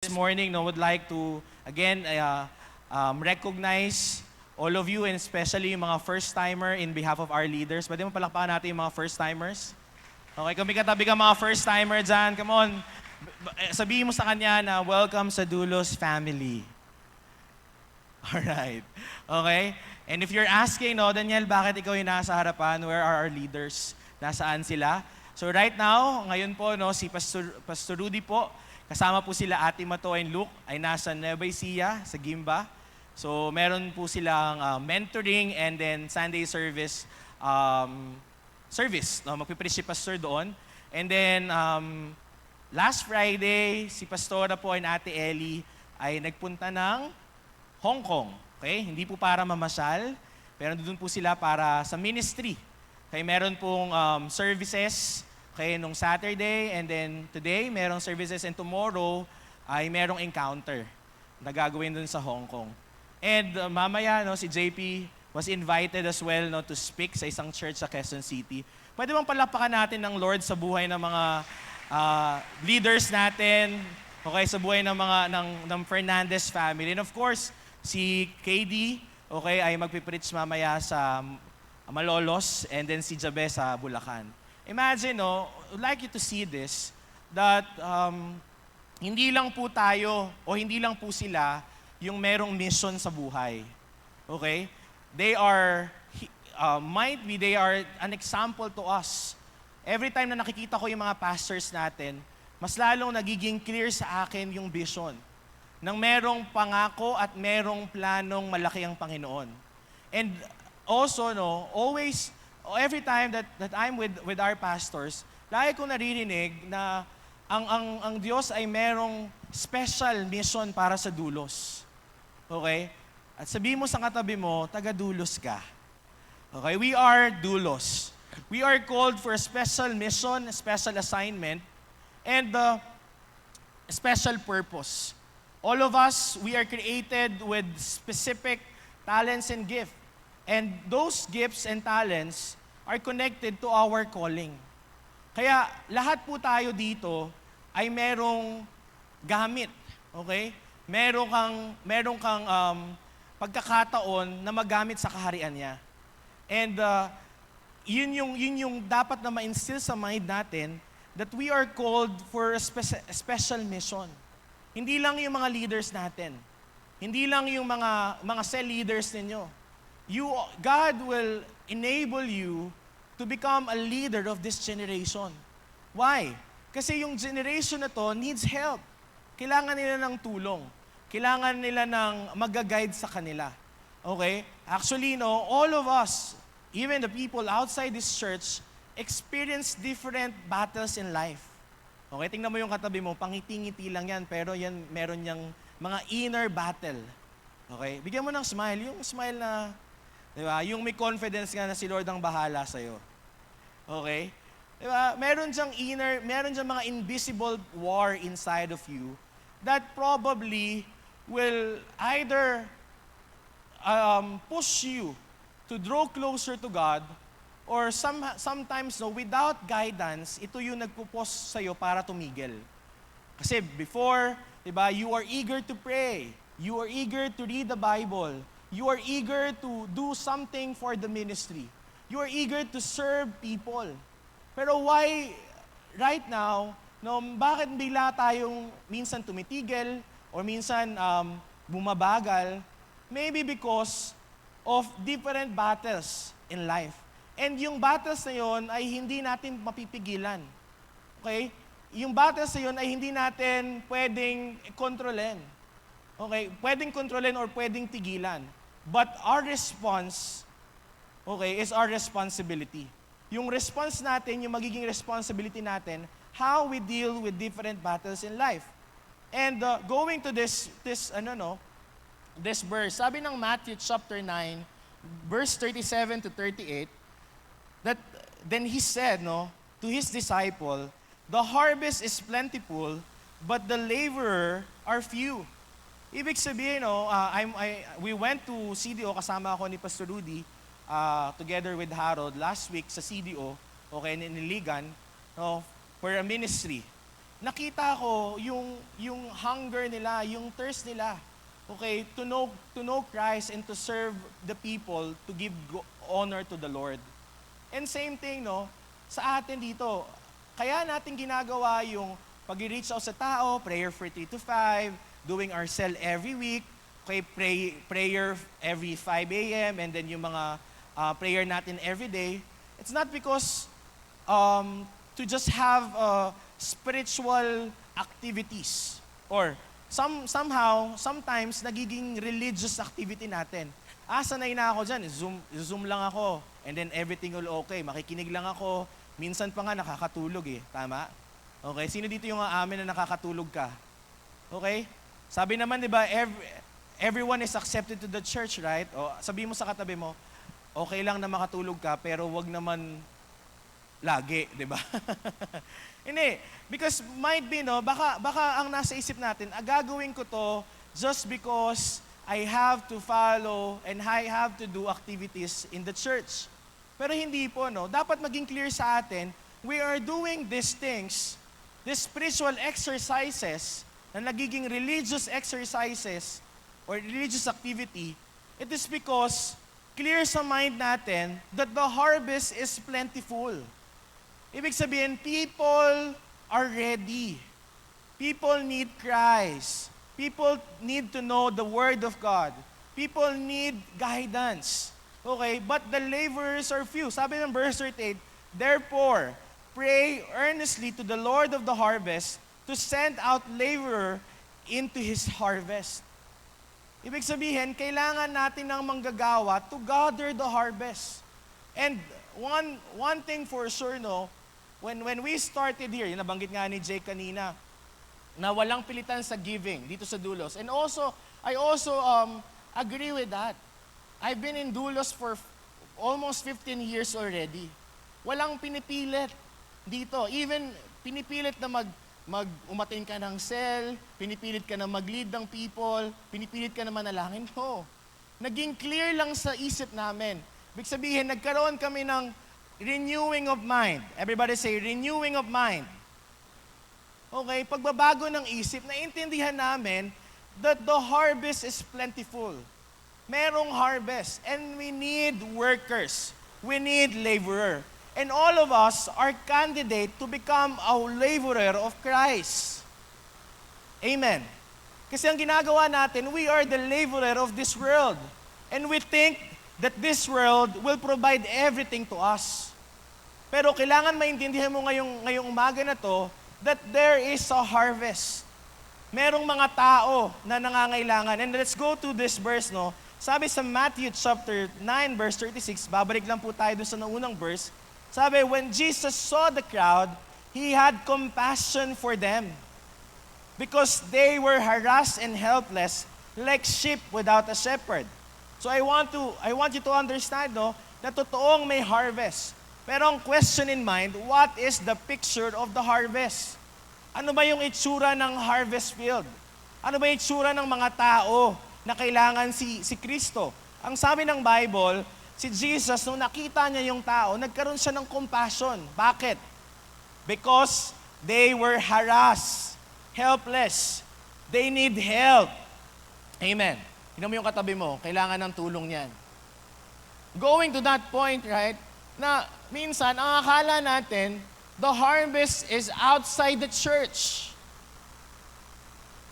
This morning, would like to again recognize all of you and especially yung mga first-timer in behalf of our leaders. Pwede mo palakpakan natin yung mga first-timers? Okay, kung may katabi ka mga first-timer dyan, come on. Sabihin mo sa kanya na welcome sa Dulos family. Alright. Okay? And if you're asking, Daniel, bakit ikaw yung nasa harapan? Where are our leaders? Nasaan sila? So right now, ngayon po, si Pastor Rudy po, kasama po sila Ate Mato and Luke, ay nasa Nueva Ecija, sa Gimba. So meron po silang mentoring and then Sunday service, magpipreach si Pastor doon. And then last Friday, si Pastora po and Ate Ellie ay nagpunta ng Hong Kong. Okay? Hindi po para mamasyal, pero doon po sila para sa ministry. Okay, meron pong services nung Saturday and then today merong services and tomorrow ay merong encounter na gagawin dun sa Hong Kong. And mamaya si JP was invited as well to speak sa isang church sa Quezon City. Pwede bang palakpakan natin ng Lord sa buhay ng mga leaders natin, okay, sa buhay ng mga ng Fernandez family. And of course, si KD, okay, ay magpipreach mamaya sa Malolos and then si Jabe sa Bulacan. Imagine, I'd like you to see this, that hindi lang po tayo o hindi lang po sila yung merong mission sa buhay. Okay? They are an example to us. Every time na nakikita ko yung mga pastors natin, mas lalong nagiging clear sa akin yung vision ng merong pangako at merong planong malaki ang Panginoon. And also, always, every time that I'm with our pastors, lagi ko naririnig na ang Diyos ay merong special mission para sa Dulos. Okay? At sabihin mo sa katabi mo, taga-Dulos ka. Okay? We are Dulos. We are called for a special mission, a special assignment, and a special purpose. All of us, we are created with specific talents and gifts. And those gifts and talents are connected to our calling. Kaya lahat po tayo dito ay merong gamit, okay? Meron kang pagkakataon na magamit sa kaharian niya. And yun yung dapat na ma-instill sa mind natin that we are called for a special mission. Hindi lang yung mga leaders natin. Hindi lang yung mga cell leaders ninyo. God will enable you to become a leader of this generation. Why? Kasi yung generation na to needs help. Kailangan nila ng tulong. Kailangan nila ng mag-guide sa kanila. Okay? Actually, all of us, even the people outside this church, experience different battles in life. Okay? Tingnan mo yung katabi mo, pangiti-ngiti lang yan, pero meron niyang mga inner battle. Okay? Bigyan mo ng smile. Yung smile na, diba? Yung may confidence nga na si Lord ang bahala sa'yo. Okay? Diba? Meron diyang mga invisible war inside of you that probably will either push you to draw closer to God or sometimes without guidance, ito yung nagpupos sa'yo para tumigil. Kasi before, diba, you are eager to pray. You are eager to read the Bible. You are eager to do something for the ministry. You are eager to serve people. Pero why right now, bakit bigla tayong minsan tumitigil or minsan bumabagal? Maybe because of different battles in life. And yung battles na yon ay hindi natin mapipigilan. Okay? Yung battles na yon ay hindi natin pwedeng kontrolin. Okay? Pwedeng kontrolin or pwedeng tigilan. But our response, okay, is our responsibility. Yung response natin, yung magiging responsibility natin, how we deal with different battles in life. And going to this verse, sabi ng Matthew chapter 9, verse 37 to 38, that then he said, to his disciple, the harvest is plentiful, but the laborer are few. Ibig sabihin, we went to CDO, kasama ako ni Pastor Rudy, together with Harold, last week sa CDO, okay, niligan, for a ministry. nakita ko yung hunger nila, yung thirst nila. Okay, to know Christ and to serve the people, to give honor to the Lord. And same thing, no, sa atin dito. Kaya natin ginagawa yung pag-reach out sa tao, prayer for 3 to 5, doing our cell every week, okay, prayer every 5 a.m., and then yung mga prayer natin every day. It's not because to just have spiritual activities or sometimes nagiging religious activity natin. Sanay na ako dyan, Zoom lang ako, and then everything will okay. Makikinig lang ako, minsan pa nga nakakatulog tama? Okay, sino dito yung amin na nakakatulog ka? Okay? Sabi naman, di ba, everyone is accepted to the church, right? O, sabihin mo sa katabi mo, okay lang na makatulog ka, pero wag naman lagi, di ba? Hindi, because might be, no, baka ang nasa isip natin, gagawin ko to just because I have to follow and I have to do activities in the church. Pero hindi po, no, dapat maging clear sa atin, we are doing these things, these spiritual exercises, na nagiging religious exercises or religious activity, it is because clear sa mind natin that the harvest is plentiful. Ibig sabihin, people are ready. People need Christ. People need to know the Word of God. People need guidance. Okay? But the laborers are few. Sabi ng verse 38, therefore, pray earnestly to the Lord of the harvest to send out laborer into His harvest. Ibig sabihin, kailangan natin ng manggagawa to gather the harvest. And one thing for sure, no, when we started here, yung nabanggit nga ni Jake kanina, na walang pilitan sa giving dito sa Doulos. And also, I also agree with that. I've been in Doulos for almost 15 years already. Walang pinipilit dito. Even pinipilit na umatin ka ng cell, pinipilit ka na mag-lead ng people, pinipilit ka na manalangin. No. Naging clear lang sa isip namin. Ibig sabihin, nagkaroon kami ng renewing of mind. Everybody say, renewing of mind. Okay, pagbabago ng isip, naintindihan namin that the harvest is plentiful. Merong harvest, and we need workers. We need laborer. And all of us are candidate to become a laborer of Christ. Amen. Kasi ang ginagawa natin, we are the laborer of this world. And we think that this world will provide everything to us. Pero kailangan maintindihan mo ngayong umaga na to that there is a harvest. Merong mga tao na nangangailangan. And let's go to this verse, no? Sabi sa Matthew chapter 9, verse 36, babalik lang po tayo dun sa unang verse. Sabi, when Jesus saw the crowd, He had compassion for them because they were harassed and helpless like sheep without a shepherd. So I want you to understand, no, na totoong may harvest. Pero ang question in mind, what is the picture of the harvest? Ano ba yung itsura ng harvest field? Ano ba yung itsura ng mga tao na kailangan si Kristo? Ang sabi ng Bible, si Jesus, nung nakita niya yung tao, nagkaroon siya ng compassion. Bakit? Because they were harassed, helpless. They need help. Amen. Tingnan mo yung katabi mo, kailangan ng tulong niyan. Going to that point, right, na minsan, ang akala natin, the harvest is outside the church.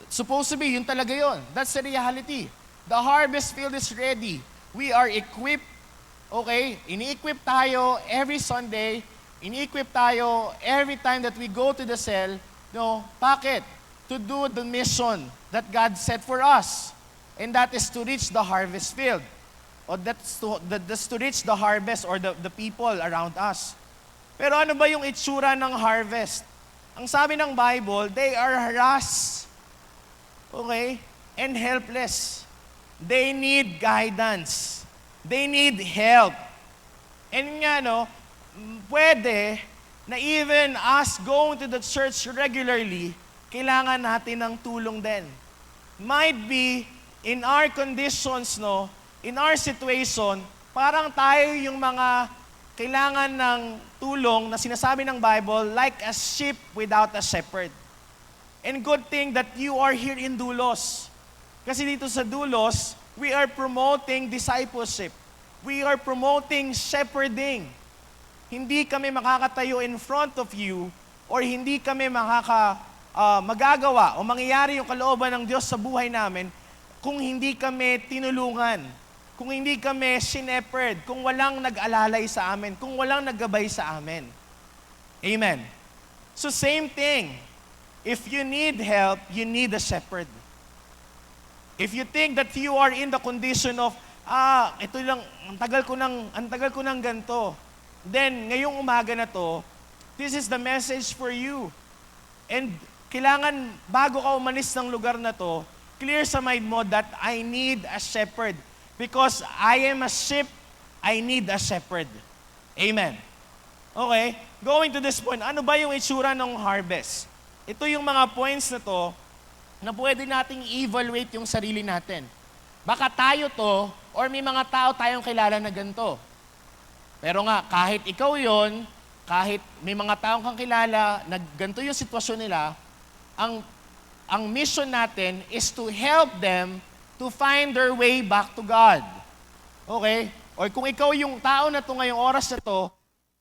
Supposed to be, yun talaga yun. That's the reality. The harvest field is ready. We are equipped, okay? Ini-equip tayo every Sunday. Ini-equip tayo every time that we go to the cell. No, bakit? To do the mission that God set for us. And that is to reach the harvest field. O that's to reach the harvest or the people around us. Pero ano ba yung itsura ng harvest? Ang sabi ng Bible, they are harassed, okay, and helpless. They need guidance. They need help. And nga, no, pwede na even us going to the church regularly, kailangan natin ng tulong din. Might be, in our conditions, no, in our situation, parang tayo yung mga kailangan ng tulong na sinasabi ng Bible, like a sheep without a shepherd. And good thing that you are here in Doulos. Kasi dito sa Doulos, we are promoting discipleship. We are promoting shepherding. Hindi kami makakatayo in front of you or hindi kami magagawa o mangyayari yung kalooban ng Diyos sa buhay namin kung hindi kami tinulungan, kung hindi kami sineperd, kung walang nag-alalay sa amin, kung walang naggabay sa amin. Amen. So same thing. If you need help, you need a shepherd. If you think that you are in the condition of, ito lang, ang tagal ko nang ganito. Then, ngayong umaga na to, this is the message for you. And kailangan, bago ka umalis ng lugar na to, clear sa mind mo that I need a shepherd. Because I am a sheep, I need a shepherd. Amen. Okay? Going to this point, ano ba yung itsura ng harvest? Ito yung mga points na to na pwede nating evaluate yung sarili natin. Baka tayo to, or may mga tao tayong kilala na ganito. Pero nga, kahit ikaw yon, kahit may mga taong kang kilala na ganito yung sitwasyon nila, ang mission natin is to help them to find their way back to God. Okay? Or kung ikaw yung tao na to ngayong oras na to,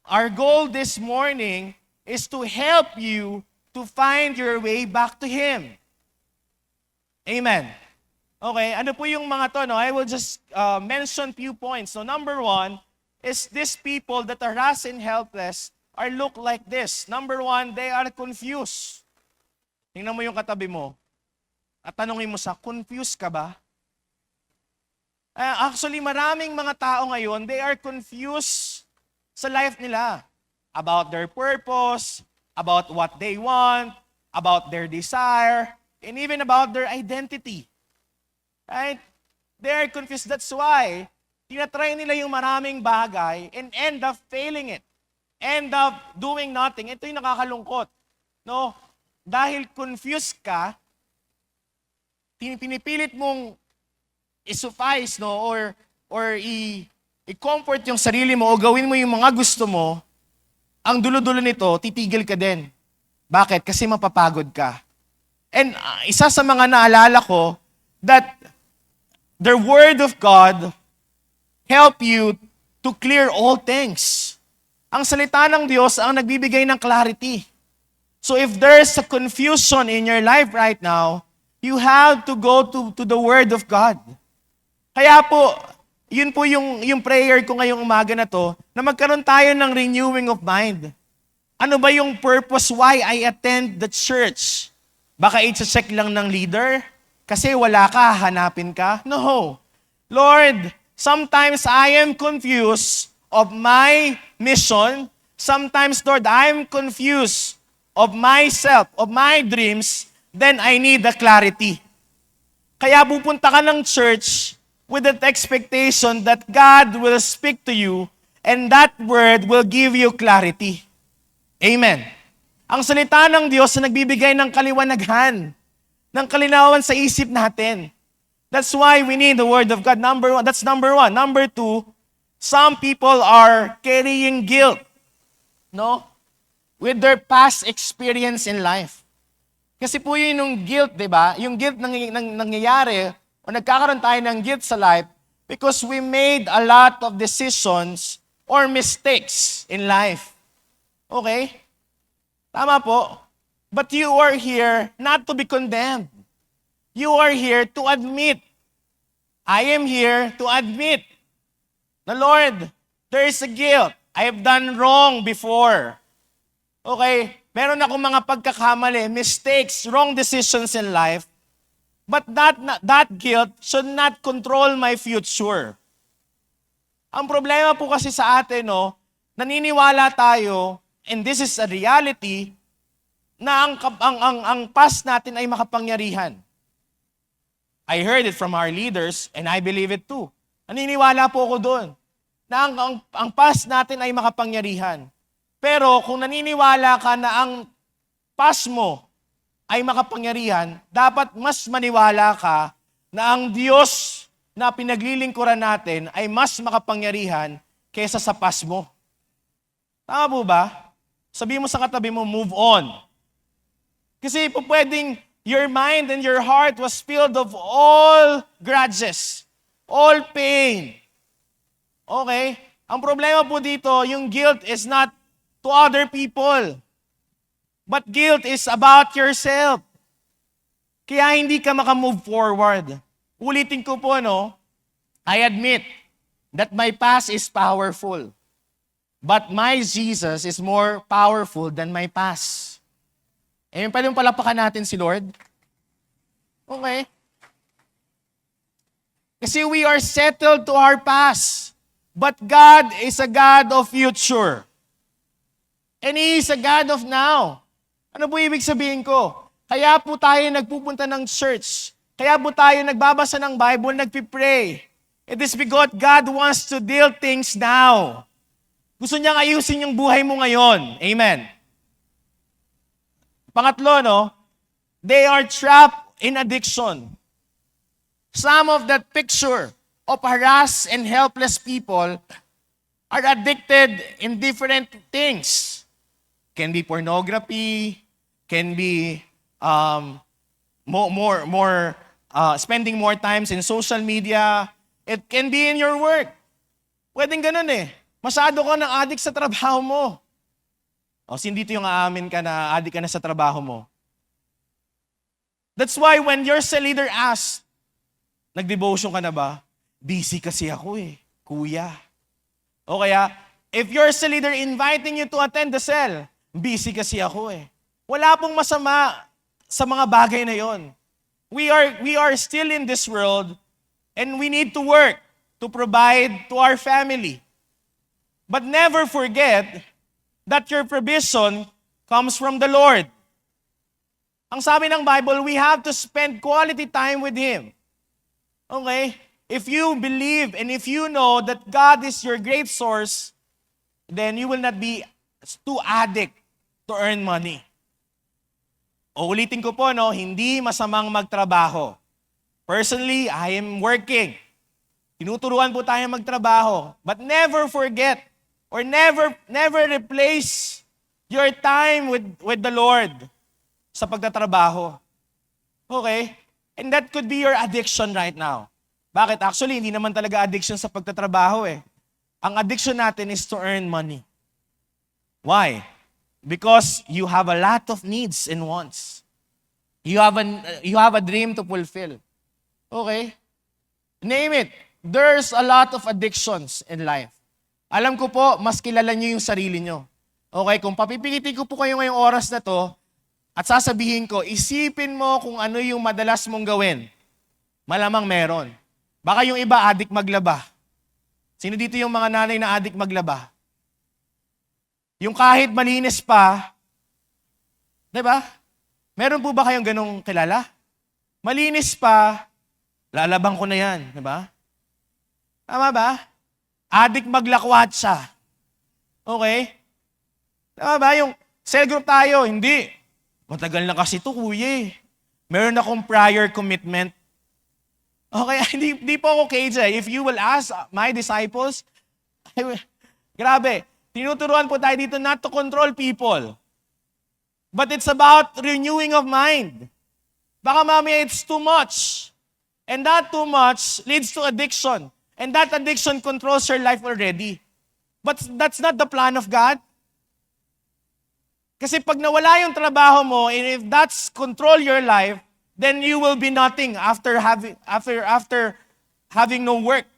our goal this morning is to help you to find your way back to Him. Amen. Okay, ano po yung mga to? No? I will just mention few points. So number one is these people that are harassed and helpless are look like this. Number one, they are confused. Tingnan mo yung katabi mo at tanungin mo confused ka ba? Actually, maraming mga tao ngayon, they are confused sa life nila about their purpose, about what they want, about their desire, and even about their identity. Right? They are confused. That's why tinatry nila yung maraming bagay and end up failing it. End up doing nothing. Ito yung nakakalungkot. No? Dahil confused ka, pinipilit mong i-suffice, no? Or i-comfort yung sarili mo o gawin mo yung mga gusto mo, ang dulo-dulo nito, titigil ka din. Bakit? Kasi mapapagod ka. And isa sa mga naalala ko, that the Word of God help you to clear all things. Ang salita ng Diyos ang nagbibigay ng clarity. So if there's a confusion in your life right now, you have to go to the Word of God. Kaya po, yun po yung prayer ko ngayong umaga na to, na magkaroon tayo ng renewing of mind. Ano ba yung purpose why I attend the church? Baka i-check lang ng leader? Kasi wala ka, hanapin ka? No. Lord, sometimes I am confused of my mission. Sometimes, Lord, I am confused of myself, of my dreams. Then I need the clarity. Kaya pupunta ka ng church with that expectation that God will speak to you and that word will give you clarity. Amen. Ang salita ng Diyos na nagbibigay ng kaliwanagan, ng kalinawan sa isip natin. That's why we need the Word of God. That's number one. Number two, some people are carrying guilt, no? With their past experience in life. Kasi po yun yung guilt, di ba? Yung guilt nangyayari, o nagkakaroon tayo ng guilt sa life because we made a lot of decisions or mistakes in life. Okay? Tama po. But you are here not to be condemned. You are here to admit. I am here to admit. The Lord, there is a guilt. I have done wrong before. Okay? Meron akong mga pagkakamali, mistakes, wrong decisions in life. But that guilt should not control my future. Ang problema po kasi sa atin, no, naniniwala tayo, and this is a reality, na ang past natin ay makapangyarihan. I heard it from our leaders, and I believe it too. Naniniwala po ako doon, na ang past natin ay makapangyarihan. Pero kung naniniwala ka na ang past mo ay makapangyarihan, dapat mas maniwala ka na ang Diyos na pinaglilingkuran natin ay mas makapangyarihan kaysa sa past mo. Tama po ba? Sabihin mo sa katabi mo, move on. Kasi po pwedeng your mind and your heart was filled of all grudges, all pain. Okay? Ang problema po dito, yung guilt is not to other people. But guilt is about yourself. Kaya hindi ka makamove forward. Ulitin ko po, no? I admit that my past is powerful. But my Jesus is more powerful than my past. Eh, pwede mong palapakan natin si Lord? Okay. Kasi we are settled to our past. But God is a God of future. And He is a God of now. Ano po ibig sabihin ko? Kaya po tayo nagpupunta ng church. Kaya po tayo nagbabasa ng Bible, nagpipray. It is because God wants to deal things now. Gusto niyang ayusin yung buhay mo ngayon. Amen. Pangatlo, no? They are trapped in addiction. Some of that picture of harassed and helpless people are addicted in different things. Can be pornography, can be spending more times in social media. It can be in your work. Pwedeng ganun eh. Masyado ka ng addict sa trabaho mo. O, hindi dito yung aamin ka na addict ka na sa trabaho mo. That's why when your cell leader asks, nag-devotion ka na ba? Busy kasi ako eh, kuya. O kaya, if your cell leader inviting you to attend the cell, busy kasi ako eh. Wala pong masama sa mga bagay na yon. We are still in this world and we need to work to provide to our family. But never forget that your provision comes from the Lord. Ang sabi ng Bible, we have to spend quality time with Him. Okay? If you believe and if you know that God is your great source, then you will not be too addict to earn money. O ulitin ko po, no, hindi masamang magtrabaho. Personally, I am working. Tinuturuan po tayo magtrabaho. But never forget or never replace your time with the Lord sa pagtatrabaho. Okay? And that could be your addiction right now. Bakit? Actually, hindi naman talaga addiction sa pagtatrabaho eh. Ang addiction natin is to earn money. Why? Because you have a lot of needs and wants. You have a dream to fulfill. Okay? Name it. There's a lot of addictions in life. Alam ko po, mas kilala nyo yung sarili nyo. Okay? Kung papipilitin ko po kayo ngayong oras na to, at sasabihin ko, isipin mo kung ano yung madalas mong gawin. Malamang meron. Baka yung iba, adik maglaba. Sino dito yung mga nanay na adik maglaba? Yung kahit malinis pa, di ba? Meron po ba kayong ganong kilala? Malinis pa, lalabang ko na yan, di ba? Tama ba? Adik maglakwat siya. Okay? Tama ba? Yung cell group tayo, hindi. Matagal na kasi ito, kuya eh. Meron akong prior commitment. Okay, hindi po ako KJ. If you will ask my disciples, grabe, tinuturuan po tayo dito not to control people. But it's about renewing of mind. Baka mamaya it's too much. And that too much leads to addiction. And that addiction controls your life already. But that's not the plan of God. Kasi pag nawala yung trabaho mo, and if that's control your life, then you will be nothing after having no work.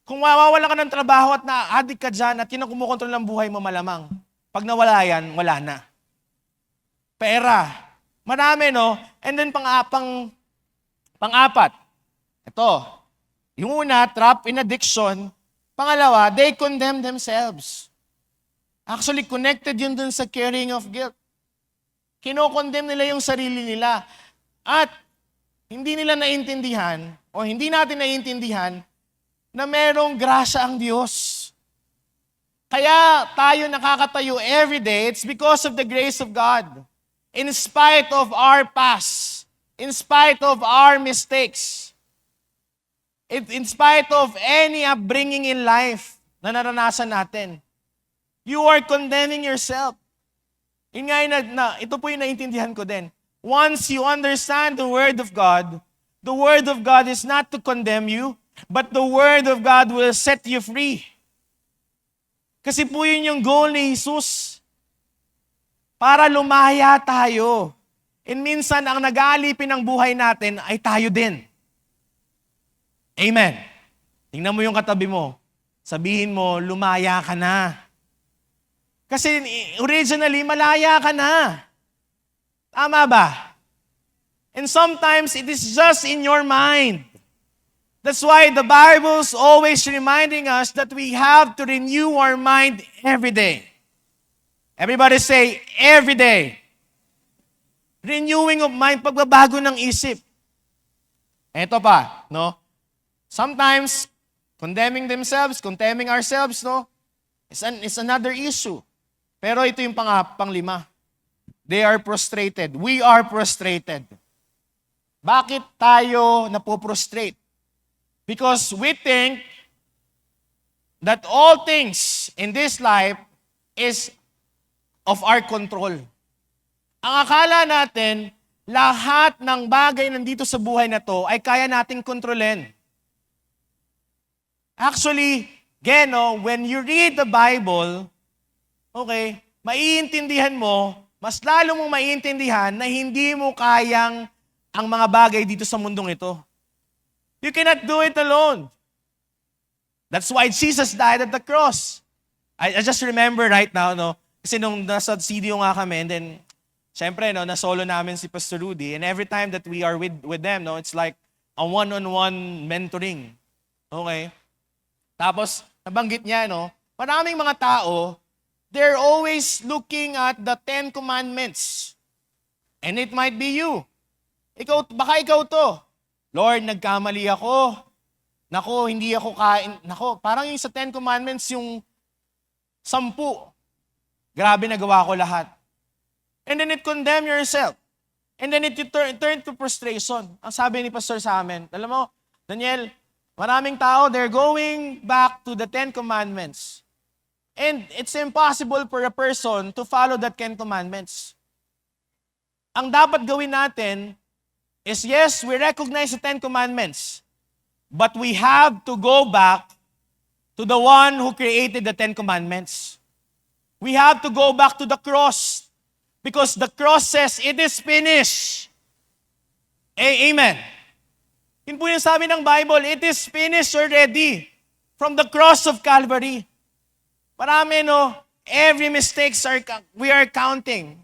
Kung mawawala ka ng trabaho at na-addict ka dyan at yun ang kumukontrol ng buhay mo malamang, pag nawala yan, wala na. Pera. Marami, no? And then pang-apat. Ito. Yung una, trap in addiction. Pangalawa, they condemn themselves. Actually, connected yun dun sa carrying of guilt. Kinokondemn nila yung sarili nila. At hindi nila naiintindihan, o hindi natin naiintindihan, na merong grasya ang Diyos. Kaya tayo nakakatayo every day, it's because of the grace of God. In spite of our past, in spite of our mistakes, in spite of any upbringing in life na naranasan natin, you are condemning yourself. Yun nga ito po yung naiintindihan ko din. Once you understand the Word of God is not to condemn you, but the Word of God will set you free. Kasi po yun yung goal ni Jesus. Para lumaya tayo. And minsan, ang nag-aalipin ng buhay natin ay tayo din. Amen. Tingnan mo yung katabi mo. Sabihin mo, lumaya ka na. Kasi originally, malaya ka na. Tama ba? And sometimes, it is just in your mind. That's why the Bible's always reminding us that we have to renew our mind every day. Everybody say, every day. Renewing of mind, pagbabago ng isip. Ito pa, no? Sometimes, condemning ourselves, no? It's another issue. Pero ito yung panglima. They are prostrated. We are prostrated. Bakit tayo napoprostrate? Because we think that all things in this life is of our control. Ang akala natin, lahat ng bagay nandito sa buhay na to ay kaya nating kontrolin. Actually, when you read the Bible, okay, maiintindihan mo, mas lalo mong maiintindihan na hindi mo kayang ang mga bagay dito sa mundong ito. You cannot do it alone. That's why Jesus died at the cross. I just remember right now, no? Kasi nung nasa CDO nga kami, and then, syempre, no, na-solo namin si Pastor Rudy, and every time that we are with them, no, it's like a one-on-one mentoring. Okay? Tapos, nabanggit niya, no, maraming mga tao, they're always looking at the 10 Commandments. And it might be you. Baka ikaw to. Lord, nagkamali ako. Nako, hindi ako kain. Nako, parang yung sa 10 Commandments, yung 10. Grabe, nagawa ko lahat. And then it condemn yourself. And then it turn to frustration. Ang sabi ni Pastor sa amin, alam mo, Daniel, maraming tao, they're going back to the 10 Commandments. And it's impossible for a person to follow the 10 Commandments. Ang dapat gawin natin is, yes, we recognize the 10 Commandments, but we have to go back to the one who created the 10 Commandments. We have to go back to the cross, because the cross says, it is finished. Amen. Yun po yung sabi ng Bible, it is finished already from the cross of Calvary. Marami, no, every mistakes we are counting.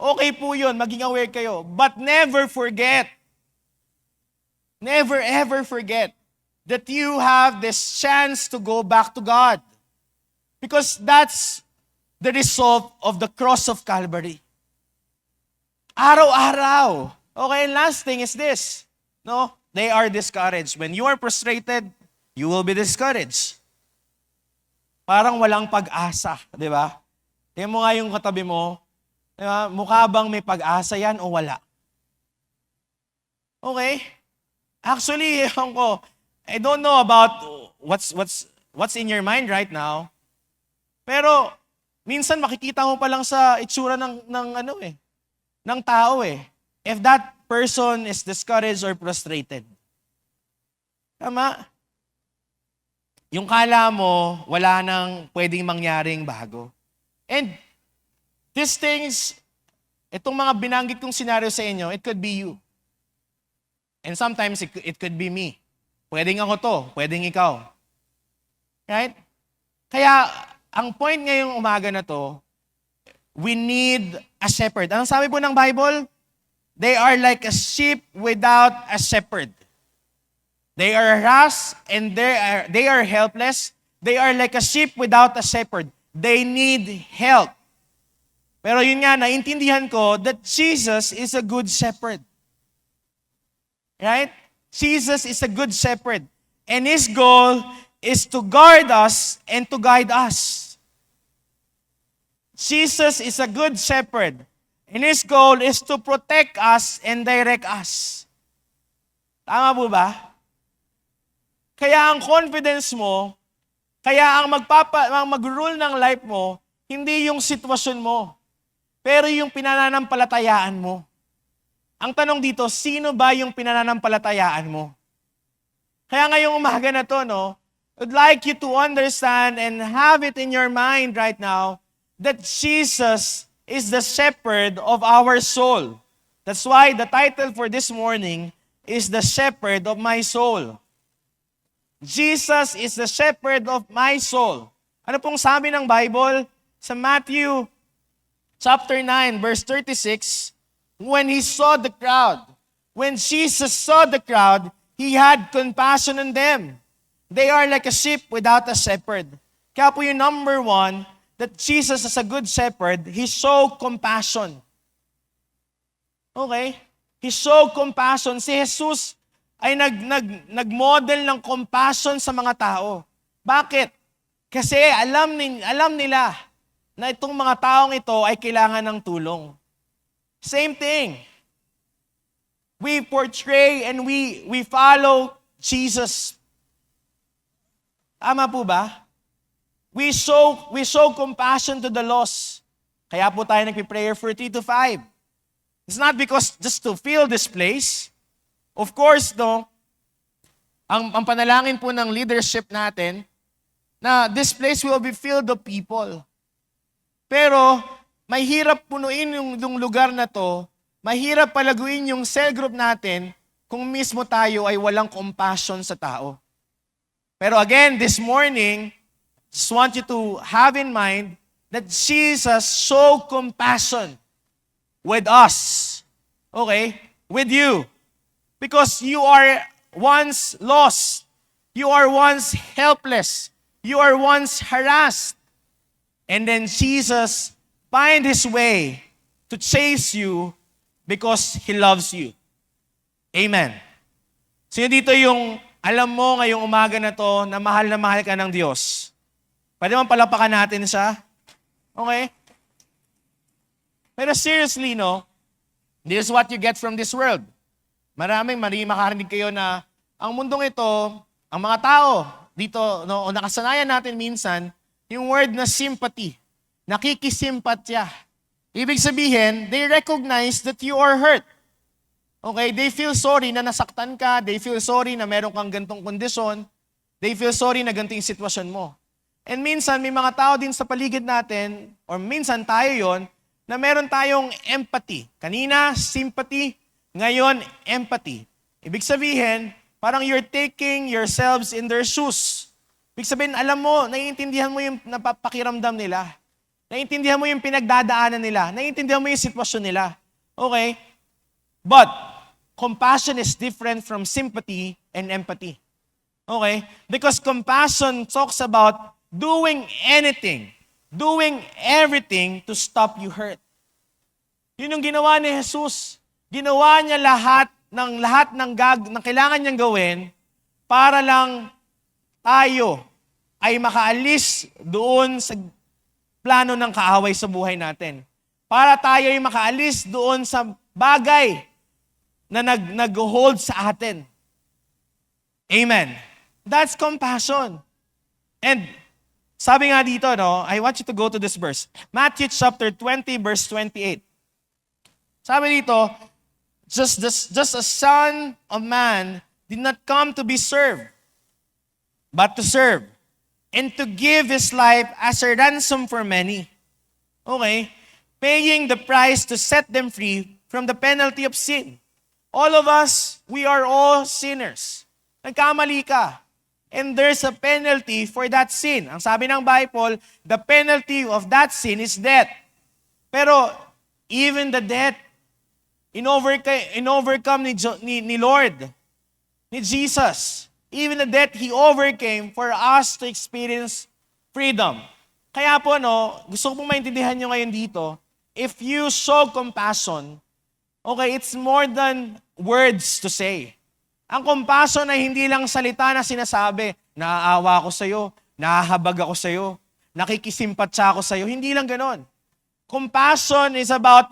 Okay po yun, maging aware kayo. But never ever forget that you have this chance to go back to God. Because that's the result of the cross of Calvary. Araw-araw. Okay, and last thing is this. No, they are discouraged. When you are frustrated, you will be discouraged. Parang walang pag-asa, di ba? Tingnan mo nga yung katabi mo, di ba? Mukha bang may pag-asa yan o wala? Okay? Actually, I don't know about what's in your mind right now. Pero minsan makikita mo pa lang sa itsura ng tao if that person is discouraged or frustrated. Tama? Yung kala mo, wala nang pwedeng mangyaring bago. And these things, itong mga binanggit kong scenario sa inyo, it could be you. And sometimes it could be me. Pwedeng ako to, pwedeng ikaw. Right? Kaya, ang point ngayong umaga na to, we need a shepherd. Anong sabi po ng Bible? They are like a sheep without a shepherd. They are harassed and they are helpless. They are like a sheep without a shepherd. They need help. Pero yun nga, naintindihan ko that Jesus is a good shepherd. Right? Jesus is a good shepherd. And His goal is to guard us and to guide us. Jesus is a good shepherd. And His goal is to protect us and direct us. Tama po ba? Kaya ang confidence mo, kaya ang mag-rule ng life mo, hindi yung sitwasyon mo, pero yung pinananampalatayaan mo. Ang tanong dito, sino ba yung pinananampalatayaan mo? Kaya ngayong umaga na to, no, I'd like you to understand and have it in your mind right now that Jesus is the shepherd of our soul. That's why the title for this morning is The Shepherd of My Soul. Jesus is the shepherd of my soul. Ano pong sabi ng Bible? Sa Matthew chapter 9, verse 36, when Jesus saw the crowd, He had compassion on them. They are like a sheep without a shepherd. Kaya po yung number one, that Jesus as a good shepherd, He showed compassion. Okay? He showed compassion. Si Jesus ay nag-model ng compassion sa mga tao. Bakit? Kasi alam nila na itong mga taong ito ay kailangan ng tulong. Same thing. We portray and we follow Jesus. Tama po ba? We show compassion to the lost. Kaya po tayo nagpi-prayer for 3 to 5. It's not because just to fill this place. Of course, no, ang panalangin po ng leadership natin na this place will be filled of people. Pero may hirap punuin yung lugar na to, mahirap palaguin yung cell group natin kung mismo tayo ay walang compassion sa tao. Pero again, this morning, just want you to have in mind that Jesus showed compassion with us. Okay? With you. Because you are once lost. You are once helpless. You are once harassed. And then Jesus find His way to chase you because He loves you. Amen. Sino dito yung alam mo ngayong umaga na to na mahal ka ng Diyos? Pwede mo palapakan natin siya? Okay? Pero seriously, no, this is what you get from this world. Maraming makarinig kayo na ang mundong ito, ang mga tao dito, no, o nakasanayan natin minsan, yung word na sympathy, nakikisimpatya. Ibig sabihin, they recognize that you are hurt. Okay, they feel sorry na nasaktan ka, they feel sorry na meron kang gantong kondisyon, they feel sorry na ganito yung sitwasyon mo. And minsan, may mga tao din sa paligid natin, or minsan tayo yon, na meron tayong empathy. Kanina, sympathy, ngayon, empathy. Ibig sabihin, parang you're taking yourselves in their shoes. Ibig sabihin, alam mo, naiintindihan mo yung napapakiramdam nila. Naiintindihan mo yung pinagdadaanan nila. Naiintindihan mo yung sitwasyon nila. Okay? But, compassion is different from sympathy and empathy. Okay? Because compassion talks about doing anything, doing everything to stop you hurt. Yun yung ginawa ni Jesus. Ginawa niya lahat ng kailangan niyang gawin para lang tayo ay makaalis doon sa plano ng kaaway sa buhay natin. Para tayo ay makaalis doon sa bagay na nag-hold sa atin. Amen. That's compassion. And sabi nga dito, no, I want you to go to this verse. Matthew chapter 20, verse 28. Sabi dito, just a son of man did not come to be served, but to serve, and to give His life as a ransom for many. Okay? Paying the price to set them free from the penalty of sin. All of us, we are all sinners. Nagkamali ka. And there's a penalty for that sin. Ang sabi ng Bible, the penalty of that sin is death. Pero even the death, in-overcome ni Lord, ni Jesus. Even the death He overcame for us to experience freedom. Kaya po, no, gusto ko pong maintindihan nyo ngayon dito, if you show compassion, okay, it's more than words to say. Ang compassion ay hindi lang salita na sinasabi, naaawa ako sa'yo, nahahabag ako sa'yo, nakikisimpatsa ako sa'yo. Hindi lang ganon. Compassion is about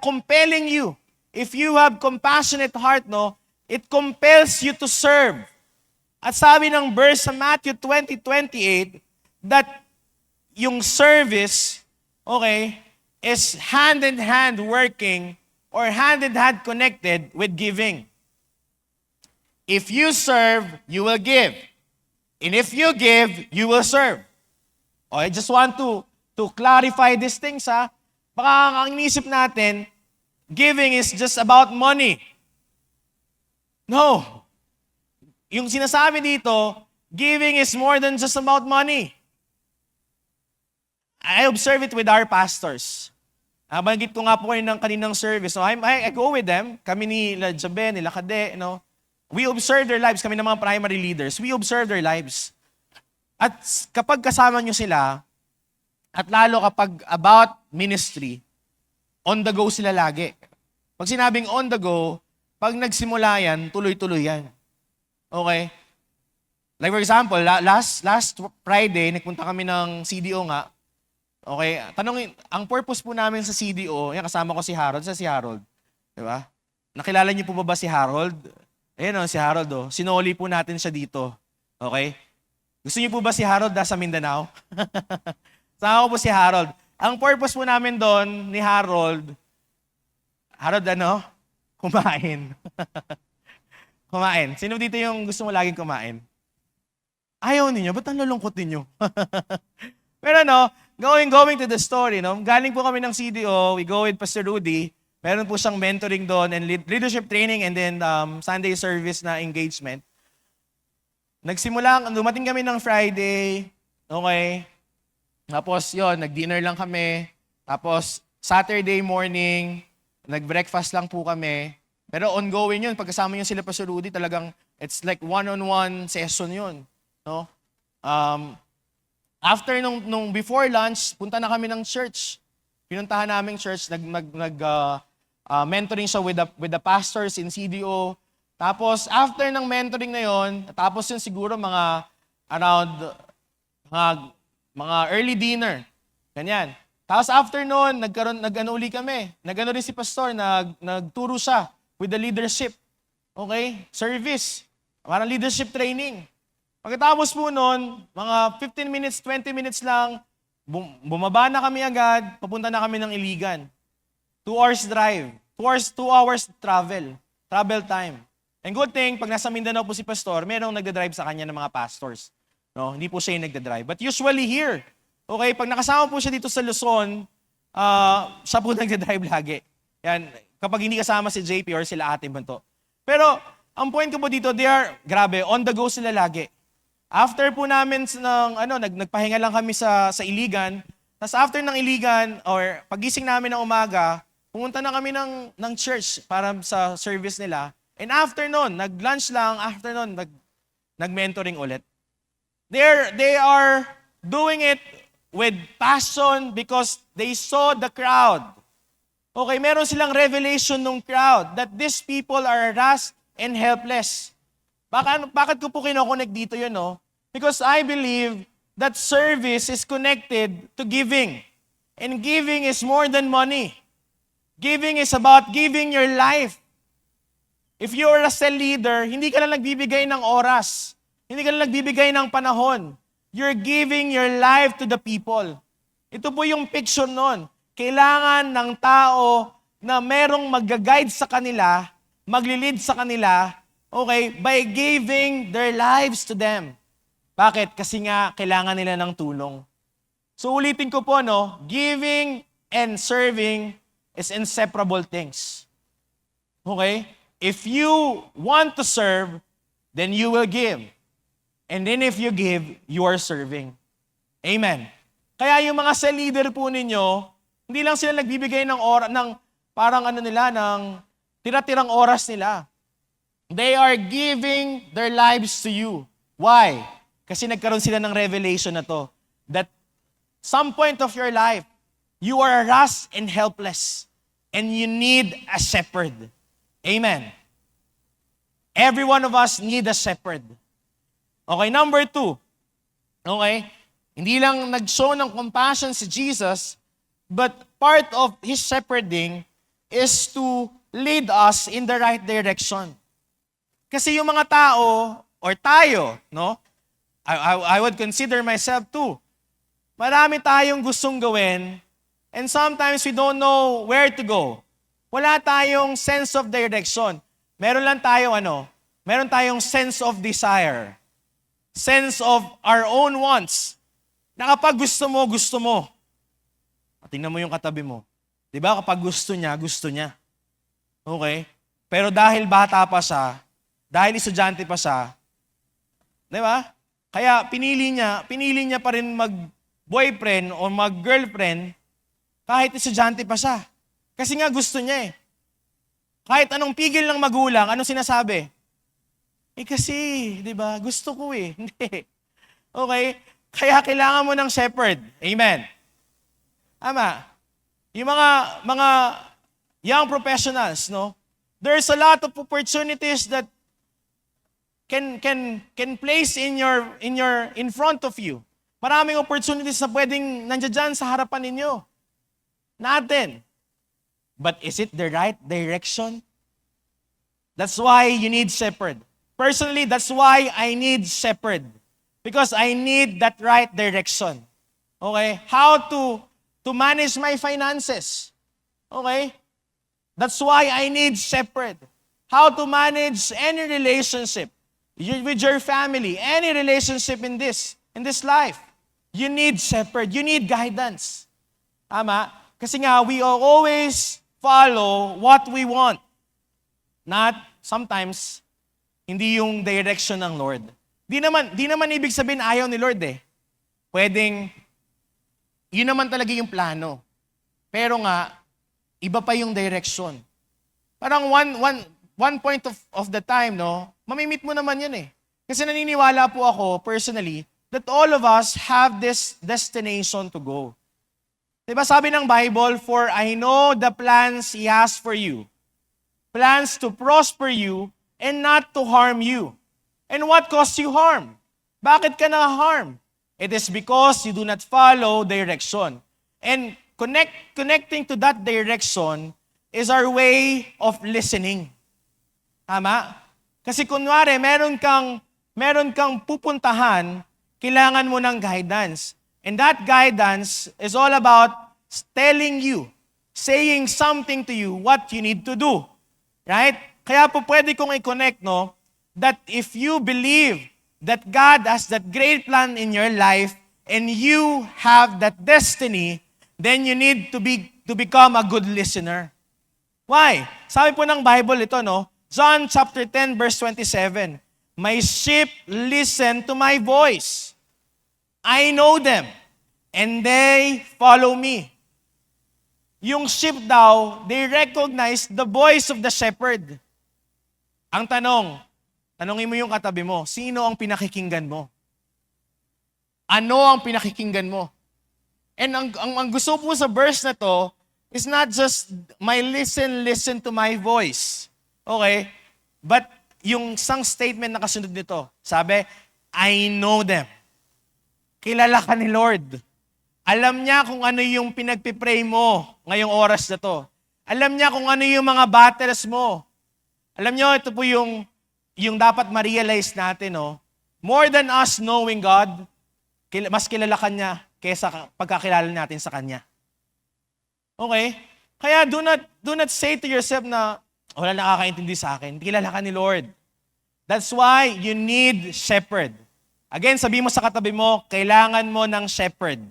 compelling you. If you have compassionate heart, no, it compels you to serve. At sabi ng verse sa Matthew 20:28, that yung service, okay, is hand-in-hand working or hand-in-hand connected with giving. If you serve, you will give. And if you give, you will serve. I just want to clarify these things, ha. Baka ang inisip natin, giving is just about money. No. Yung sinasabi dito, giving is more than just about money. I observe it with our pastors. Banggit ko nga po kayo ng kaninang service. So I go with them. Kami ni Jabe, ni Kade, we observe their lives. Kami ng mga primary leaders. We observe their lives. At kapag kasama nyo sila, at lalo kapag about ministry, on the go sila lagi. Pag sinabing on the go, pag nagsimula yan, tuloy-tuloy yan. Okay? Like for example, last Friday, nagpunta kami ng CDO nga. Okay? Tanongin, ang purpose po namin sa CDO, yan kasama ko si Harold. Si Harold. Diba? Nakilala niyo po ba si Harold? Ayan si Harold. Sinoli po natin siya dito. Okay? Gusto niyo po ba si Harold sa Mindanao? Sama ko po si Harold. Ang purpose po namin doon ni Harold, kumain. Kumain. Sino dito yung gusto mo laging kumain? Ayaw ninyo? Ba't ang lulungkot ninyo? Pero going to the story, galing po kami ng CDO, we go with Pastor Rudy, meron po siyang mentoring doon and leadership training and then Sunday service na engagement. Dumating kami ng Friday, okay? Tapos nag-dinner lang kami. Tapos Saturday morning, nag-breakfast lang po kami. Pero ongoing yun. Pagkasama nyo sila pa sa Rudy, talagang it's like one-on-one session yun. No? After nung before lunch, punta na kami ng church. Pinuntahan namin church, mentoring siya with the pastors in CDO. Tapos after ng mentoring na yon, tapos yun siguro mga around mga early dinner. Ganyan. Tapos after noon, nag-ano uli kami. Nag-ano rin si pastor, nagturo siya with the leadership. Okay? Service. Parang leadership training. Pagkatapos po noon, mga 15 minutes, 20 minutes lang, bumaba na kami agad, papunta na kami ng Iligan. 2 hours drive. 2 hours travel time. And good thing, pag nasa Mindanao po si pastor, merong nagdadrive sa kanya ng mga pastors. No, hindi po siya yung nagdadrive. But usually here, okay, pag nakasama po siya dito sa Luzon, siya po nagdadrive lagi. Yan, kapag hindi kasama si JP or sila Ate Banto. Pero, ang point ko po dito, grabe, on the go sila lagi. After po namin nagpahinga lang kami sa Iligan, tapos after ng Iligan, or pagising namin ng umaga, pumunta na kami ng church para sa service nila. And after nun, nag-lunch lang, after nun, nag-mentoring ulit. They are doing it with passion because they saw the crowd. Okay, meron silang revelation ng crowd that these people are harassed and helpless. Bakit ko po kinoconnect dito yun, Because I believe that service is connected to giving. And giving is more than money. Giving is about giving your life. If you are a cell leader, hindi ka lang nagbibigay ng oras. Hindi ka lang nagbibigay ng panahon. You're giving your life to the people. Ito po yung picture nun. Kailangan ng tao na merong mag-guide sa kanila, magli-lead sa kanila, okay, by giving their lives to them. Bakit? Kasi nga, kailangan nila ng tulong. So ulitin ko po, giving and serving is inseparable things. Okay? If you want to serve, then you will give. And then if you give, you are serving. Amen. Kaya yung mga cell leader po ninyo, hindi lang sila nagbibigay ng tira-tirang oras nila. They are giving their lives to you. Why? Kasi nagkaroon sila ng revelation na to. That some point of your life, you are harassed and helpless. And you need a shepherd. Amen. Every one of us need a shepherd. Okay, number 2. Okay, hindi lang nag-show ng compassion si Jesus, but part of His shepherding is to lead us in the right direction. Kasi yung mga tao, or tayo, I would consider myself too. Marami tayong gustong gawin, and sometimes we don't know where to go. Wala tayong sense of direction. Meron lang tayong meron tayong sense of desire. Sense of our own wants. Na kapag gusto mo, gusto mo. Tingnan mo yung katabi mo. Di ba? Kapag gusto niya, gusto niya. Okay? Pero dahil bata pa siya, dahil estudyante pa siya, di ba? Kaya pinili niya pa rin mag-boyfriend o mag-girlfriend kahit estudyante pa siya. Kasi nga gusto niya eh. Kahit anong pigil ng magulang, anong sinasabi? Kasi, di ba, gusto ko eh. Hindi. Okay? Kaya kailangan mo ng shepherd. Amen. Ama, yung mga young professionals, no? There's a lot of opportunities that can place in front of you. Maraming opportunities na pwedeng nandiyan sa harapan ninyo. Natin. But is it the right direction? That's why you need shepherd. Personally, that's why I need shepherd. Because I need that right direction. Okay? How to manage my finances. Okay? That's why I need shepherd. How to manage any relationship with your family, any relationship in this life. You need shepherd. You need guidance. Tama? Kasi nga, we always follow what we want. Not, sometimes, hindi yung direction ng Lord. Di naman ibig sabihin ayaw ni Lord eh. Pwedeng, yun naman talaga yung plano. Pero nga, iba pa yung direction. Parang one point of the time, no, mamimit mo naman yun eh. Kasi naniniwala po ako, personally, that all of us have this destination to go. Diba sabi ng Bible, for I know the plans He has for you. Plans to prosper you and not to harm you. And what caused you harm? Bakit ka na-harm? It is because you do not follow direction. And connecting to that direction is our way of listening. Tama? Kasi kunwari, meron kang pupuntahan, kailangan mo ng guidance. And that guidance is all about telling you, saying something to you what you need to do. Right? Kaya po pwede kong i-connect, no, that if you believe that God has that great plan in your life and you have that destiny, then you need to become a good listener. Why? Sabi po ng Bible ito, no? John chapter 10 verse 27. My sheep listen to my voice. I know them, and they follow me. Yung sheep daw, they recognize the voice of the shepherd. Ang tanongin mo yung katabi mo, sino ang pinakikinggan mo? Ano ang pinakikinggan mo? And ang gusto po sa verse na to is not just my listen to my voice. Okay? But yung isang statement na kasunod nito, sabi, I know them. Kilala ka ni Lord. Alam niya kung ano yung pinagpipray mo ngayong oras na to. Alam niya kung ano yung mga battles mo. Alam niyo, ito po yung dapat ma-realize natin, no? More than us knowing God, mas kilala ka niya kaysa pagkakilala natin sa Kanya. Okay? Kaya do not say to yourself na, wala nakakaintindi sa akin. Kilala ka ni Lord. That's why you need shepherd. Again, sabi mo sa katabi mo, kailangan mo ng shepherd.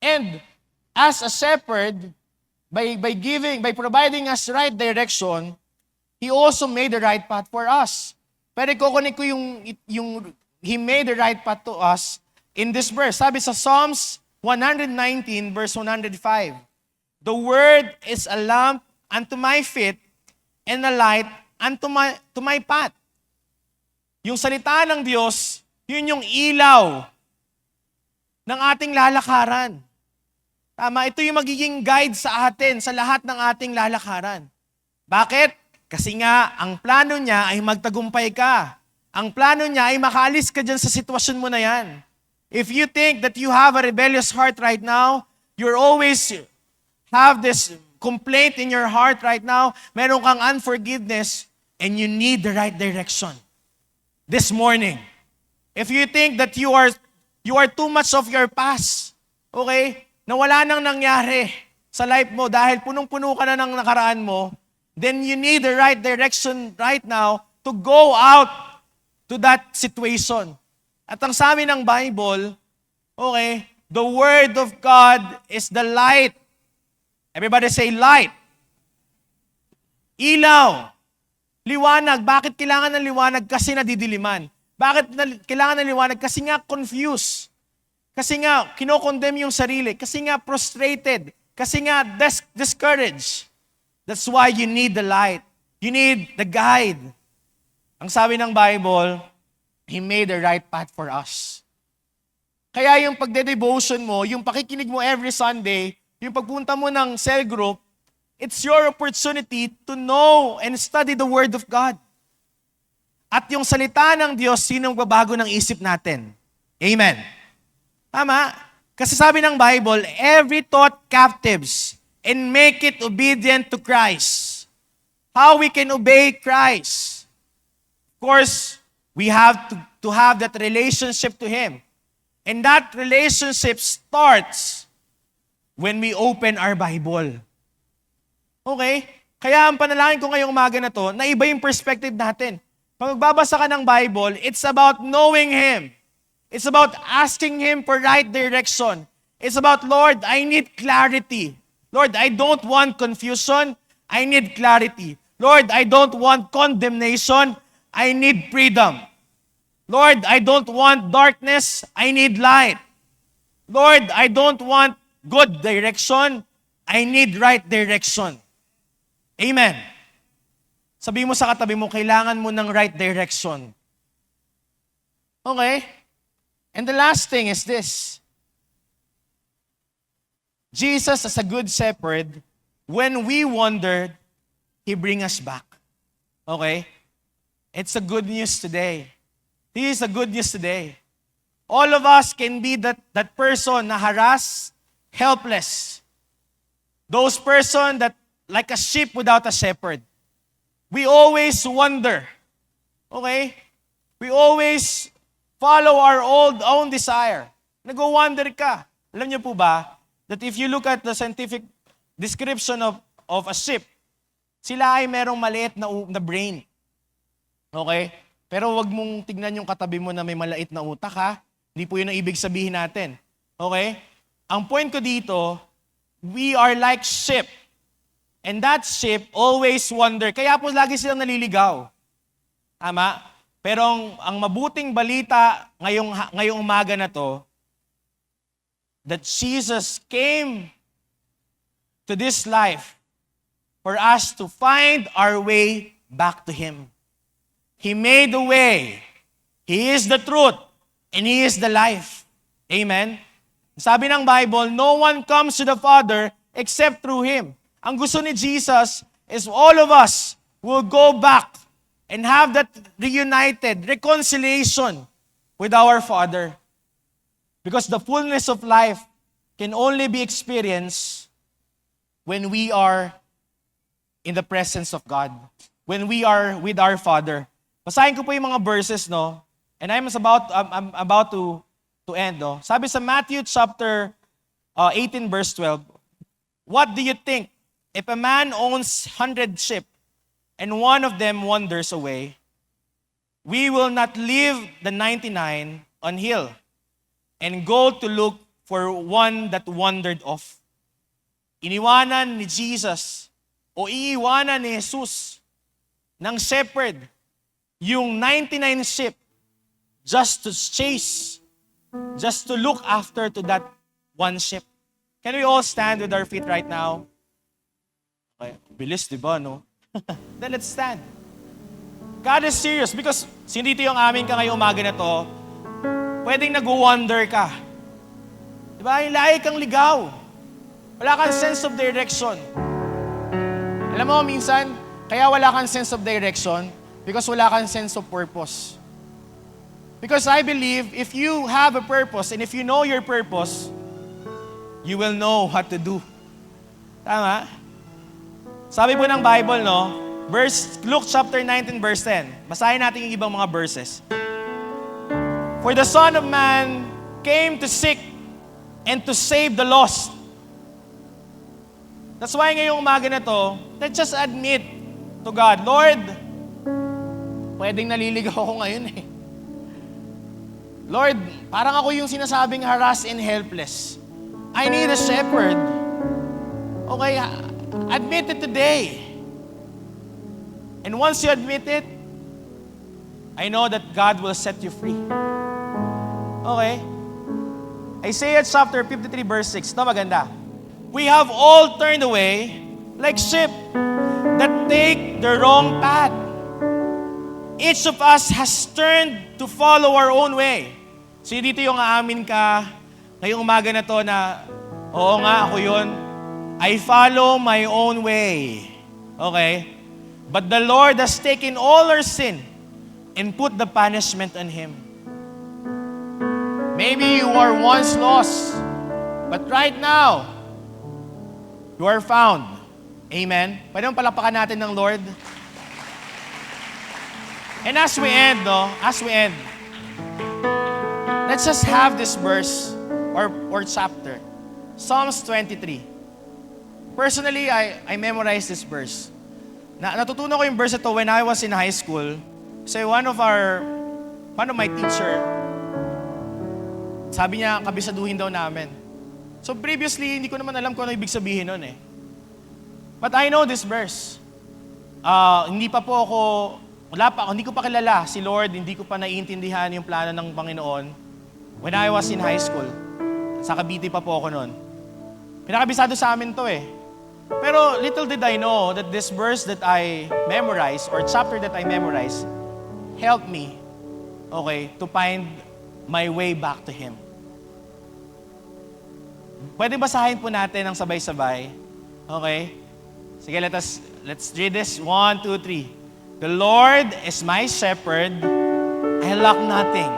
And as a shepherd, by providing us right direction, He also made the right path for us. Pero kukunin ko yung He made the right path to us in this verse. Sabi sa Psalms 119 verse 105, the word is a lamp unto my feet and a light unto my path. Yung salita ng Diyos, yun yung ilaw ng ating lalakaran. Tama, ito yung magiging guide sa atin, sa lahat ng ating lalakaran. Bakit? Kasi nga, ang plano niya ay magtagumpay ka. Ang plano niya ay makaalis ka dyan sa sitwasyon mo na yan. If you think that you have a rebellious heart right now, you're always have this complaint in your heart right now, meron kang unforgiveness, and you need the right direction. This morning, if you think that you are too much of your past, okay, na wala nang nangyari sa life mo dahil punong-puno ka na ng nakaraan mo, then you need the right direction right now to go out to that situation. At ang sa amin ng Bible, okay, the Word of God is the light. Everybody say light. Ilaw. Liwanag. Bakit kailangan ng liwanag? Kasi nadidiliman. Bakit kailangan ng liwanag? Kasi nga confused. Kasi nga kinokondemn yung sarili. Kasi nga frustrated. Kasi nga discouraged. That's why you need the light. You need the guide. Ang sabi ng Bible, He made the right path for us. Kaya yung pagde-devotion mo, yung pakikinig mo every Sunday, yung pagpunta mo ng cell group, it's your opportunity to know and study the Word of God. At yung salita ng Diyos, sinong babago ng isip natin? Amen. Tama? Kasi sabi ng Bible, every thought captives and make it obedient to Christ. How we can obey Christ? Of course, we have to have that relationship to Him. And that relationship starts when we open our Bible. Okay? Kaya ang panalangin ko ngayong umaga na to, na iba yung perspective natin. Pag magbabasa ka ng Bible, it's about knowing Him. It's about asking Him for right direction. It's about, Lord, I need clarity. Lord, I don't want confusion. I need clarity. Lord, I don't want condemnation. I need freedom. Lord, I don't want darkness. I need light. Lord, I don't want good direction. I need right direction. Amen. Sabi mo sa katabi mo, kailangan mo ng right direction. Okay? And the last thing is this. Jesus, as a good shepherd, when we wandered, He bring us back. Okay? It's a good news today. This is a good news today. All of us can be that person na harassed, helpless. Those person that like a sheep without a shepherd. We always wander. Okay? We always follow our own desire. Nag-wander ka. Alam niyo po ba that if you look at the scientific description of a sheep, sila ay merong maliit na brain. Okay? Pero wag mong tignan yung katabi mo na may malait na utak, ha? Hindi po yun ang ibig sabihin natin. Okay? Ang point ko dito, we are like sheep. And that sheep always wander. Kaya po lagi silang naliligaw. Tama? Pero ang mabuting balita ngayong umaga na to, that Jesus came to this life for us to find our way back to Him. He made the way. He is the truth. And He is the life. Amen? Sabi ng Bible, no one comes to the Father except through Him. Ang gusto ni Jesus is all of us will go back and have that reunited reconciliation with our Father. Because the fullness of life can only be experienced when we are in the presence of God. When we are with our Father. Basahin ko po yung mga verses, no? And I'm about to end, no? Sabi sa Matthew chapter 18 verse 12, what do you think? If a man owns 100 sheep and one of them wanders away, we will not leave the 99 on hill and go to look for one that wandered off. Iniwanan ni Jesus o iiwanan ni Jesus ng shepherd yung 99 sheep just to chase, just to look after to that one sheep. Can we all stand with our feet right now? Okay, bilis, di ba, no? Then let's stand. God is serious because sindito yung amin ka ngayong umaga na to, pwedeng nag-wonder ka. Di ba? Lahi kang ligaw. Wala kang sense of direction. Alam mo, minsan, kaya wala kang sense of direction because wala kang sense of purpose. Because I believe if you have a purpose and if you know your purpose, you will know what to do. Tama? Sabi po ng Bible, no? Luke chapter 19 verse 10. Basahin natin yung ibang mga verses. For the Son of Man came to seek and to save the lost. That's why ngayong umaga na to, let's just admit to God, Lord, pwedeng naliligaw ako ngayon eh. Lord, parang ako yung sinasabing harassed and helpless. I need a shepherd. Okay, admit it today. And once you admit it, I know that God will set you free. Okay? Isaiah chapter 53 verse 6. Ito maganda. We have all turned away like sheep that take the wrong path. Each of us has turned to follow our own way. So dito yung aamin ka ngayong umaga na to na, oo nga, ako yun. I follow my own way. Okay? But the Lord has taken all our sin and put the punishment on Him. Maybe you were once lost, but right now, you are found. Amen? Pwede mong palakpakan natin ng Lord? And as we end, let's just have this verse or chapter. Psalms 23. Personally, I memorized this verse. Natutunan ko yung verse ito when I was in high school. So one of my teacher, sabi niya, kabisaduhin daw namin. So previously, hindi ko naman alam kung ano ibig sabihin nun eh. But I know this verse. Hindi ko pa kilala si Lord, hindi ko pa naiintindihan yung plano ng Panginoon when I was in high school. Sa Cavite pa po ako nun. Pinakabisado sa amin to eh. Pero little did I know that this verse that I memorized or chapter that I memorized helped me, okay, to find my way back to Him. Pwede basahin po natin ng sabay-sabay. Okay? Sige, let's read this. 1, 2, 3. The Lord is my shepherd, I lack nothing.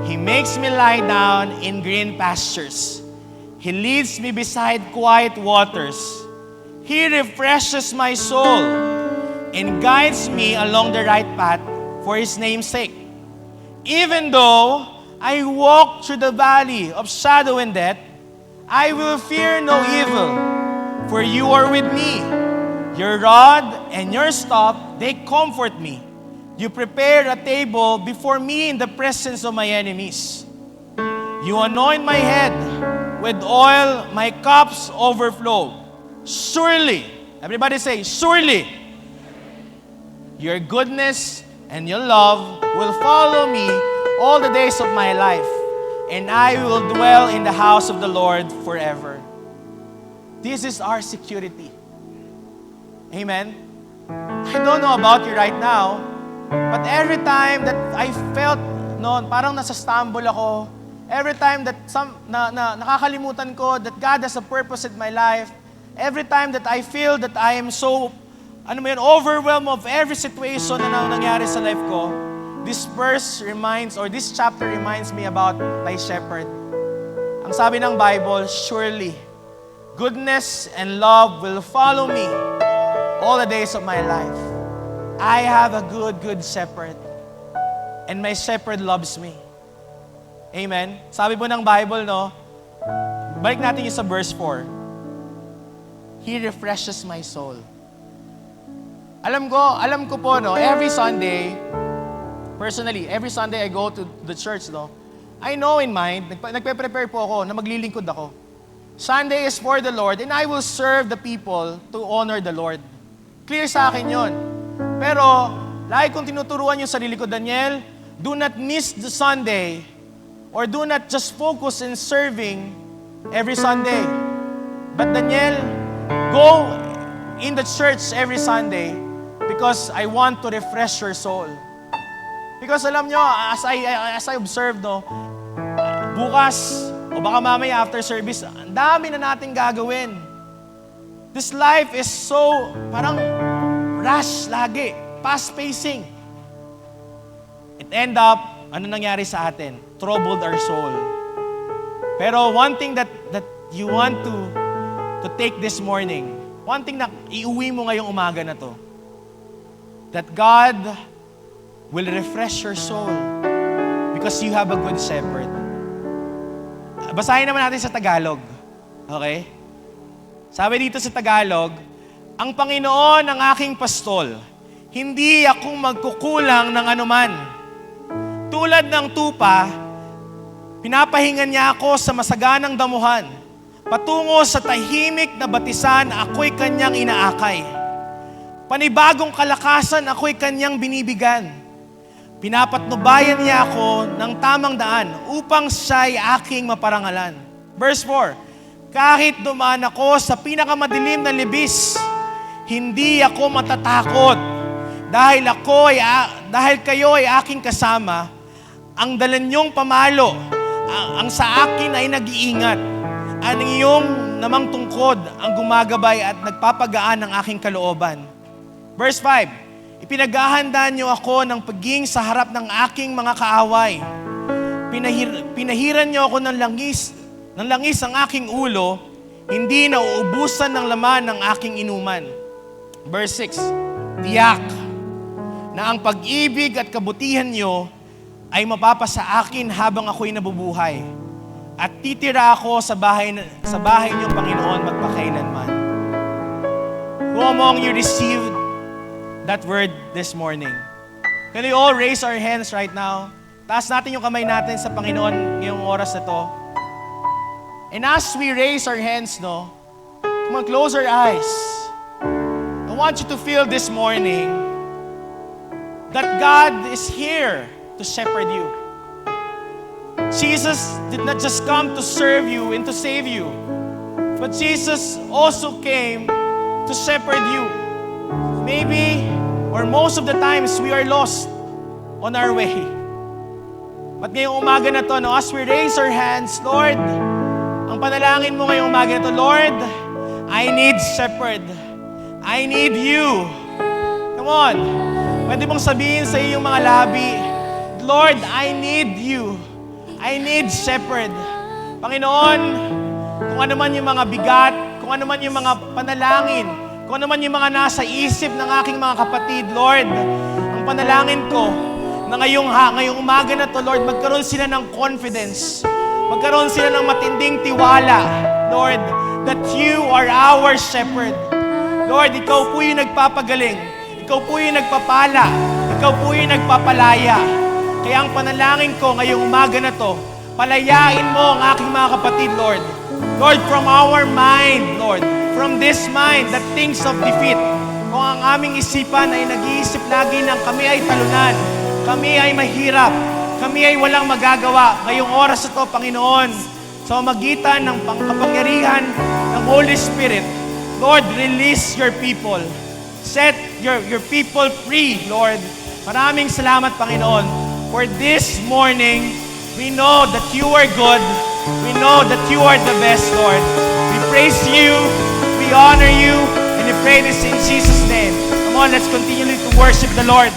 He makes me lie down in green pastures. He leads me beside quiet waters. He refreshes my soul and guides me along the right path for His name's sake. Even though I walk through the valley of shadow and death, I will fear no evil, for you are with me. Your rod and your staff, they comfort me. You prepare a table before me in the presence of my enemies. You anoint my head with oil, my cups overflow. Surely, everybody say, surely, your goodness and your love will follow me all the days of my life, and I will dwell in the house of the Lord forever. This is our security. Amen? I don't know about you right now, but every time that I felt, parang nasa-stumble ako, every time that nakakalimutan ko that God has a purpose in my life, every time that I feel that I am so, overwhelmed of every situation na nangyari sa life ko, this chapter reminds me about my shepherd. Ang sabi ng Bible, surely, goodness and love will follow me all the days of my life. I have a good shepherd. And my shepherd loves me. Amen? Sabi po ng Bible, balik natin yung sa verse 4. He refreshes my soul. Alam ko po, every Sunday, personally, every Sunday I go to the church, I know in mind, nagpe-prepare po ako na maglilingkod ako. Sunday is for the Lord and I will serve the people to honor the Lord. Clear sa akin yun. Pero, lagi kong tinuturuan yung sarili ko, Daniel, do not miss the Sunday or do not just focus in serving every Sunday. But Daniel, go in the church every Sunday because I want to refresh your soul. Because alam nyo, as I observe, bukas, o baka mamaya after service, ang dami na nating gagawin. This life is so, parang rush lagi, fast-pacing. It end up, ano nangyari sa atin? Troubled our soul. Pero one thing that you want to take this morning, one thing na iuwi mo ngayong umaga na to, that God will refresh your soul because you have a good shepherd. Basahin naman natin sa Tagalog. Okay? Sabi dito sa Tagalog, ang Panginoon ang aking pastol, hindi akong magkukulang ng anuman. Tulad ng tupa, pinapahingan niya ako sa masaganang damuhan. Patungo sa tahimik na batisan, ako'y kanyang inaakay. Panibagong kalakasan, ako'y kanyang binibigan. Pinapatnubayan niya ako ng tamang daan upang siya'y aking maparangalan. Verse 4, kahit dumaan ako sa pinakamadilim na libis, hindi ako matatakot dahil kayo ay aking kasama. Ang dala niyong pamalo, ang sa akin ay nag-iingat. Ang iyong namang tungkod ang gumagabay at nagpapagaan ng aking kalooban. Verse 5, ipinaghahanda niyo ako ng pagiging sa harap ng aking mga kaaway. Pinahiran niyo ako ng langis ang aking ulo, hindi na uubusan ng laman ng aking inuman. Verse 6, tiyak na ang pag-ibig at kabutihan niyo ay mapapasa akin habang ako'y nabubuhay. At titira ako sa bahay niyo, Panginoon, magpakailanman. Who among you received that word this morning? Can we all raise our hands right now? Taas natin yung kamay natin sa Panginoon ngayong oras na to. And as we raise our hands, come on, close our eyes. I want you to feel this morning that God is here to shepherd you. Jesus did not just come to serve you and to save you, but Jesus also came to shepherd you. Maybe, or most of the times, we are lost on our way. But ngayong umaga na to, as we raise our hands, Lord, ang panalangin mo ngayong umaga na to, Lord, I need shepherd. I need you. Come on. Pwede mong sabihin sa iyong mga labi, Lord, I need you. I need shepherd. Panginoon, kung ano man yung mga bigat, kung ano man yung mga panalangin, kung ano man yung mga nasa isip ng aking mga kapatid, Lord, ang panalangin ko na ngayong umaga na to, Lord, magkaroon sila ng confidence. Magkaroon sila ng matinding tiwala, Lord, that you are our shepherd. Lord, ikaw po yung nagpapagaling. Ikaw po yung nagpapala. Ikaw po yung nagpapalaya. Kaya ang panalangin ko ngayong umaga na to, palayain mo ang aking mga kapatid, Lord. Lord, from our mind, Lord, from this mind that thinks of defeat, kung ang aming isipan ay nag-iisip lagi ng kami ay talunan, kami ay mahirap, kami ay walang magagawa, ngayong oras na to, Panginoon, sa magitan ng pangkapangyarihan ng Holy Spirit, Lord, release your people. Set your people free, Lord. Maraming salamat, Panginoon. For this morning, we know that you are good. We know that you are the best, Lord. We praise you, we honor you, and we pray this in Jesus' name. Come on, let's continue to worship the Lord.